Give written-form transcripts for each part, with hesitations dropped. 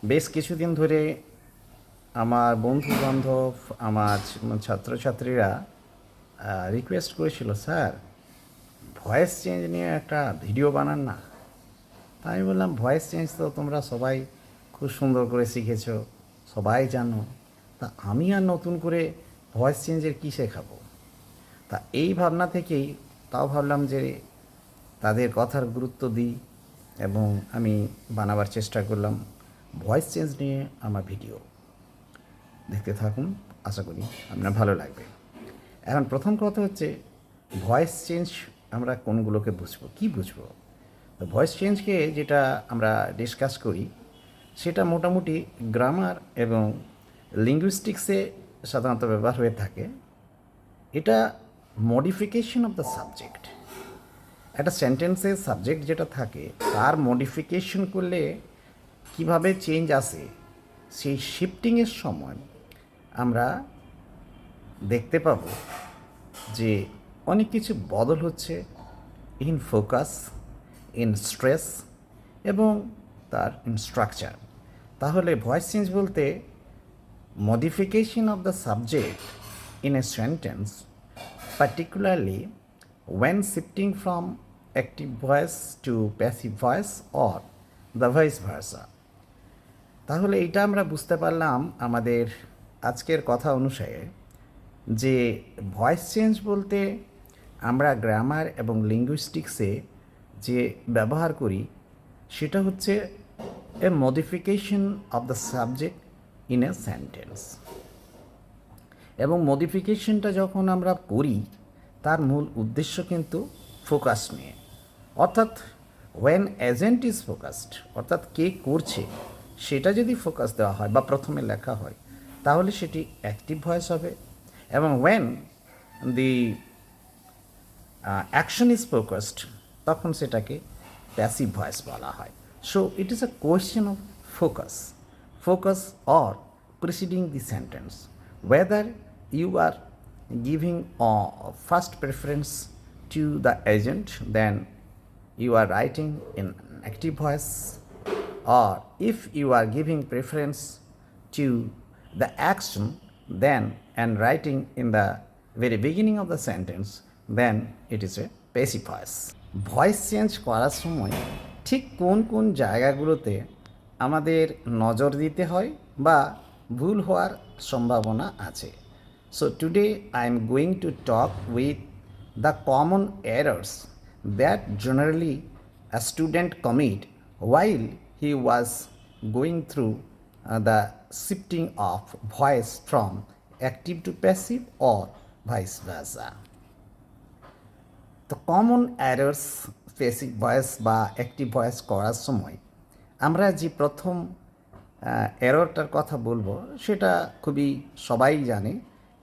বেশ কিছুদিন ধরে আমার বন্ধু বান্ধব আমার ছাত্রছাত্রীরা রিকোয়েস্ট করেছিল, স্যার ভয়েস চেঞ্জ নিয়ে একটা ভিডিও বানান না। তা আমি বললাম, ভয়েস চেঞ্জ তো তোমরা সবাই খুব সুন্দর করে শিখেছো, সবাই জানো, তা আমি আর নতুন করে ভয়েস চেঞ্জের কী শেখাবো। তা এই ভাবনা থেকেই তাও ভাবলাম যে তাদের কথার গুরুত্ব দিই এবং আমি বানাবার চেষ্টা করলাম ভয়েস চেঞ্জ নিয়ে আমার ভিডিও। দেখতে থাকুন, আশা করি আপনার ভালো লাগবে। এখন প্রথম কথা হচ্ছে, ভয়েস চেঞ্জ আমরা কোনগুলোকে বুঝবো, কী বুঝবো। তো ভয়েস চেঞ্জকে যেটা আমরা ডিসকাস করি সেটা মোটামুটি গ্রামার এবং লিঙ্গুইস্টিক্সে সাধারণত ব্যবহার হয়ে থাকে। এটা মডিফিকেশন অফ দ্য সাবজেক্ট। একটা সেন্টেন্সের সাবজেক্ট যেটা থাকে তার মডিফিকেশন করলে কিভাবে চেঞ্জ আসে, সেই শিফটিংয়ের সময় আমরা দেখতে পাবো যে অনেক কিছু বদল হচ্ছে ইন ফোকাস, ইন স্ট্রেস এবং তার ইন স্ট্রাকচার। তাহলে ভয়েস চেঞ্জ বলতে modification of the subject in a sentence, particularly when shifting from active voice to passive voice or the vice versa. তাহলে এটা আমরা বুঝতে পারলাম আমাদের আজকের কথা অনুসারে যে ভয়েস চেঞ্জ বলতে আমরা গ্রামার এবং লিঙ্গুইস্টিক্সে যে ব্যবহার করি সেটা হচ্ছে a modification of the subject in a sentence. এবং মডিফিকেশনটা যখন আমরা করি তার মূল উদ্দেশ্য কিন্তু ফোকাস নিয়ে, অর্থাৎ ওয়েন এজেন্ট ইজ ফোকাসড, অর্থাৎ কে করছে সেটা যদি ফোকাস দেওয়া হয় বা প্রথমে লেখা হয় তাহলে সেটি অ্যাক্টিভ ভয়েস হবে। এবং when the action is focused তখন সেটাকে প্যাসিভ ভয়েস বলা হয়। So it is a question of focus or preceding the sentence, whether you are giving first preference to the agent, then you are writing in active voice, or if you are giving preference to the action then and writing in the very beginning of the sentence, then it is a passive voice. Voice change করার সময় ঠিক কোন কোন জায়গাগুলোতে আমাদের নজর দিতে হয় বা ভুল হওয়ার সম্ভাবনা আছে। So today I am going to talk with the common errors that generally a student commit while he was going through the shifting of voice from active to passive or vice versa. তো common errors passive voice বা active voice করার সময় আমরা যে প্রথম এররটার কথা বলবো সেটা খুবই সবাই জানে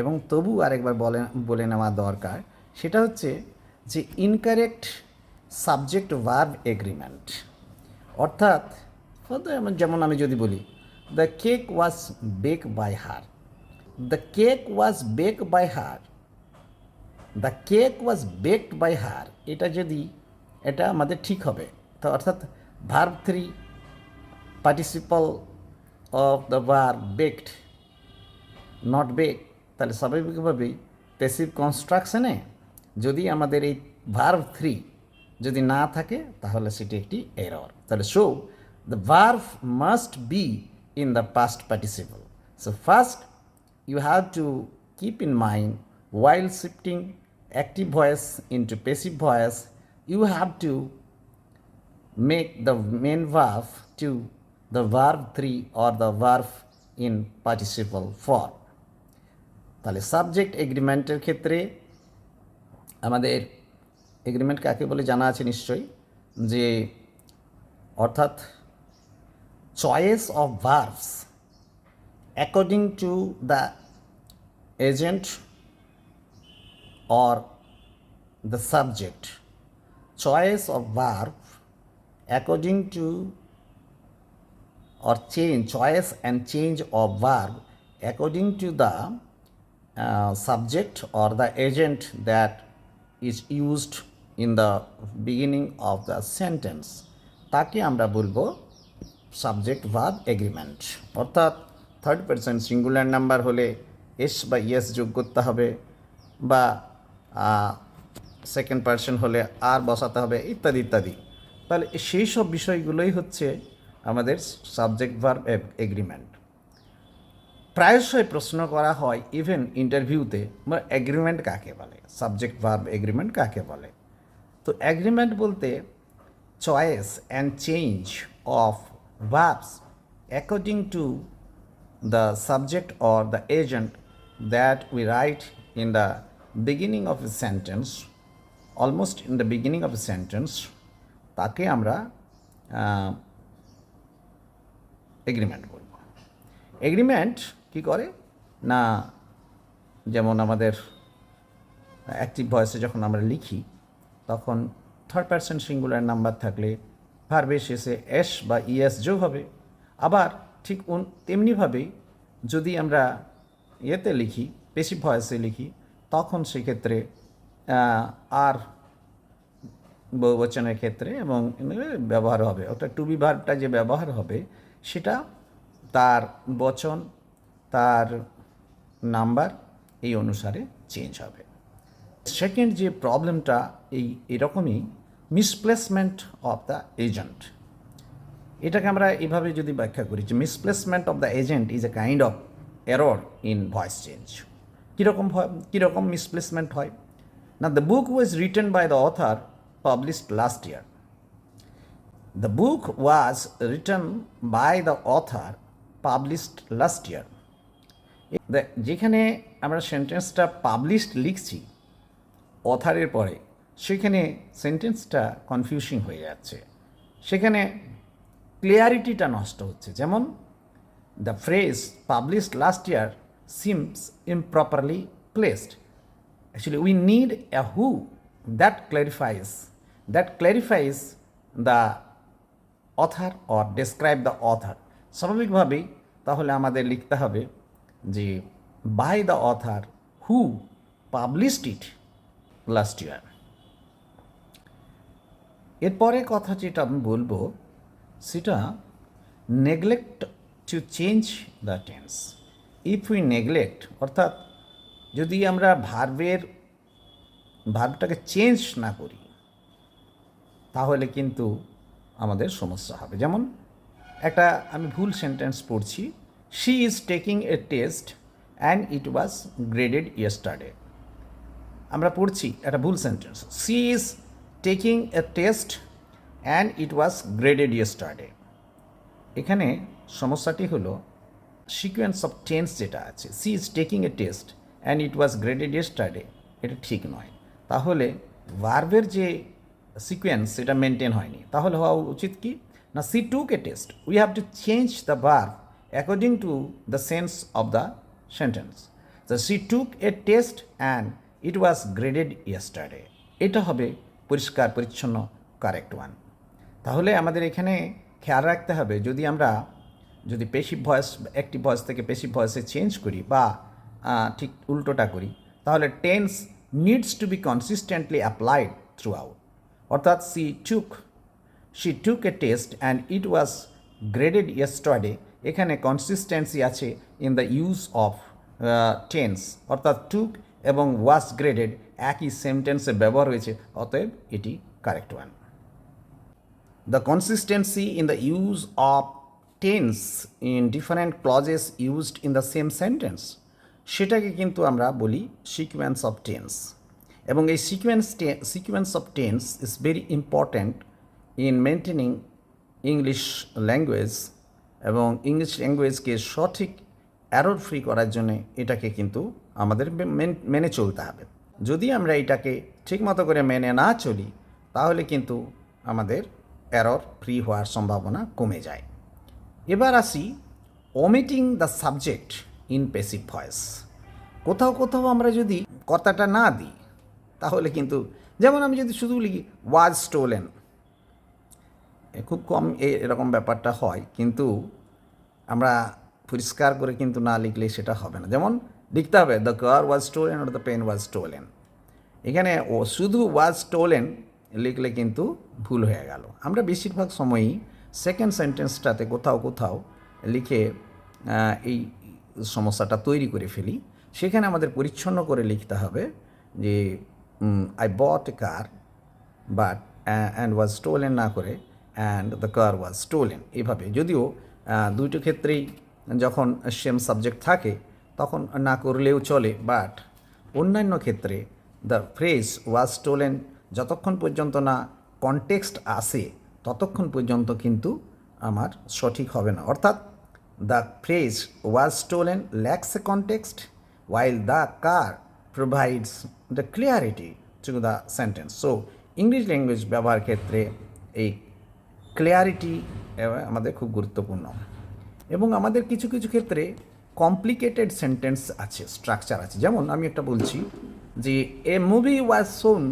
এবং তবু আরেকবার বলে নেওয়া দরকার। সেটা হচ্ছে যে ইনকারেক্ট সাবজেক্ট ভার্ব এগ্রিমেন্ট। অর্থাৎ যেমন আমি যদি বলি the cake was bake by her, the cake was bake by her, the cake was baked by her, এটা আমাদের ঠিক হবে। তো অর্থাৎ verb 3 participle of the verb baked not bake, তাহলে স্বাভাবিকভাবেই প্যাসিভ কনস্ট্রাকশনে যদি আমাদের এই ভার্ব 3 যদি না থাকে তাহলে সেটি একটি এরর। তাহলে so the verb must be in the past participle. So first you have to keep in mind while shifting active voice into passive voice, you have to make the main verb to the verb 3 or the verb in participle form. তাহলে subject এগ্রিমেন্টের ক্ষেত্রে আমাদের agreement কাকে বলে জানা আছে নিশ্চয়ই, যে অর্থাৎ choice of verbs according to the agent or the subject, choice of verb according to or change, choice and change of verb according to the subject or the agent that is used in the beginning of the sentence, তাকে আমরা বলবো subject verb agreement, অর্থাৎ third person singular number হলে S বা yes যোগ করতে হবে, বা সেকেন্ড পারসন হলে আর বসাতে হবে, ইত্যাদি ইত্যাদি। তাহলে সেই সব বিষয়গুলোই হচ্ছে আমাদের সাবজেক্ট ভার্ব এগ্রিমেন্ট। প্রায়শই প্রশ্ন করা হয় ইভেন ইন্টারভিউতে, এগ্রিমেন্ট কাকে বলে, সাবজেক্ট ভার্ব এগ্রিমেন্ট কাকে বলে। তো এগ্রিমেন্ট বলতে choice and change of verbs according to the subject or the agent that we write in the beginning of a sentence, almost in the beginning of a sentence, তাকে আমরা agreement বলব। Agreement কী করে না, যেমন আমাদের active ভয়েসে যখন আমরা লিখি তখন থার্ড পারসন সিঙ্গুলার নাম্বার থাকলে ভার্বের শেষে এস বা ইএস যোগ হবে। আবার ঠিক তেমনিভাবেই যদি আমরা ইয়েতে লিখি, পেসিভ ভয়েসে লিখি, তখন সেক্ষেত্রে আর বহুবচনের ক্ষেত্রে এবং ব্যবহার হবে, অর্থাৎ টু বি ভার্বটা যে ব্যবহার হবে সেটা তার বচন, তার নাম্বার এই অনুসারে চেঞ্জ হবে। সেকেন্ড যে প্রবলেমটা এরকমই মিসপ্লেসমেন্ট অফ দ্য এজেন্ট। এটাকে আমরা এভাবে যদি ব্যাখ্যা করি যে misplacement of the agent is a kind of error in voice change. কীরকম মিসপ্লেসমেন্ট হয় না, the book was written by the author published last year. The book was written by the author published last year. যেখানে আমরা সেন্টেন্সটা published লিখছি অথারের পরে, সেখানে সেন্টেন্সটা কনফিউজিং হয়ে যাচ্ছে, সেখানে ক্লিয়ারিটিটা নষ্ট হচ্ছে। যেমন the phrase published last year seems improperly placed. Actually we need a who that clarifies the author or describe the author. স্বাভাবিকভাবেই তাহলে আমাদের লিখতে হবে যে by the author who published it last year. এরপরে কথা যেটা আমি বলবো সেটা neglect to change the tense. If we neglect, অর্থাৎ যদি আমরা ভার্বটাকে চেঞ্জ না করি তাহলে কিন্তু আমাদের সমস্যা হবে। যেমন একটা আমি ভুল সেন্টেন্স পড়ছি, she is taking a test and it was graded yesterday. আমরা পড়ছি একটা ভুল sentence, she is taking a test and it was graded yesterday. এখানে সমস্যাটি হলো সিকোয়েন্স অফ টেন্স যেটা আছে, she is taking a test and it was graded yesterday, এটা ঠিক নয়। তাহলে ভার্বের যে সিকোয়েন্স সেটা মেনটেন হয়নি। তাহলে হওয়া উচিত কি না, C took a test, we have to change the verb according to the sense of the sentence. The sea took a test and it was graded yesterday, এটা হবে পরিষ্কার পরিচ্ছন্ন কারেক্ট ওয়ান। তাহলে আমাদের এখানে খেয়াল রাখতে হবে, যদি পেসিভ ভয়েস অ্যাক্টিভ ভয়েস থেকে পেসিভ ভয়েসে চেঞ্জ করি বা ঠিক উল্টোটা করি, তাহলে tense needs to be consistently applied through. অর্থাৎ she took a test and it was graded yesterday, এখানে কনসিস্টেন্সি আছে in the use of tense, অর্থাৎ টুক এবং ওয়াজ গ্রেডেড একই সেন্টেন্সে ব্যবহার হয়েছে, অতএব এটি correct one. The consistency in the use of tense in different clauses used in the same sentence, সেটাকে কিন্তু আমরা বলি সিকোয়েন্স অফ টেন্স। এবং এই sequence of tense is very important in maintaining English language, এবং ইংলিশ ল্যাঙ্গুয়েজকে সঠিক অ্যারর free করার জন্য এটাকে কিন্তু আমাদের মেনে চলতে হবে। যদি আমরা এটাকে ঠিকমতো করে মেনে না চলি তাহলে কিন্তু আমাদের এরর ফ্রি হওয়ার সম্ভাবনা কমে যায়। এবার আসি omitting the subject in passive voice. কোথাও আমরা যদি কর্তাটা না দিই তাহলে কিন্তু, যেমন আমি যদি শুধু লিখি ওয়াজ স্টোলেন, খুব কম এরকম ব্যাপারটা হয়, কিন্তু আমরা পরিষ্কার করে কিন্তু না লিখলে সেটা হবে না। যেমন লিখতে হবে the car was stolen or the pen was stolen. এখানে শুধু ওয়াজ স্টোলেন লিখলে কিন্তু ভুল হয়ে গেল। আমরা বেশিরভাগ সময়ই সেকেন্ড সেন্টেন্সটাতে কোথাও কোথাও লিখে এই সমস্যাটা তৈরি করে ফেলি। সেখানে আমাদের পরিচ্ছন্ন করে লিখতে হবে যে I bought A car but and was stolen না করে and the car was stolen, এভাবে। যদিও দুটো ক্ষেত্রেই যখন সেম সাবজেক্ট থাকে তখন না করলেও চলে, বাট অন্যান্য ক্ষেত্রে দ্য ফ্রেজ ওয়াজ স্টোলেন যতক্ষণ পর্যন্ত না কনটেক্সট আসে ততক্ষণ পর্যন্ত কিন্তু আমার সঠিক হবে না। অর্থাৎ the phrase was stolen lakhs A context while the car provides the clarity to the sentence. So English language ব্যবহার ক্ষেত্রে এই ক্লিয়ারিটি আমাদের খুব গুরুত্বপূর্ণ। এবং আমাদের কিছু কিছু ক্ষেত্রে কমপ্লিকেটেড সেন্টেন্স আছে, স্ট্রাকচার আছে। যেমন আমি একটা বলছি যে এ মুভি ওয়াজ শোন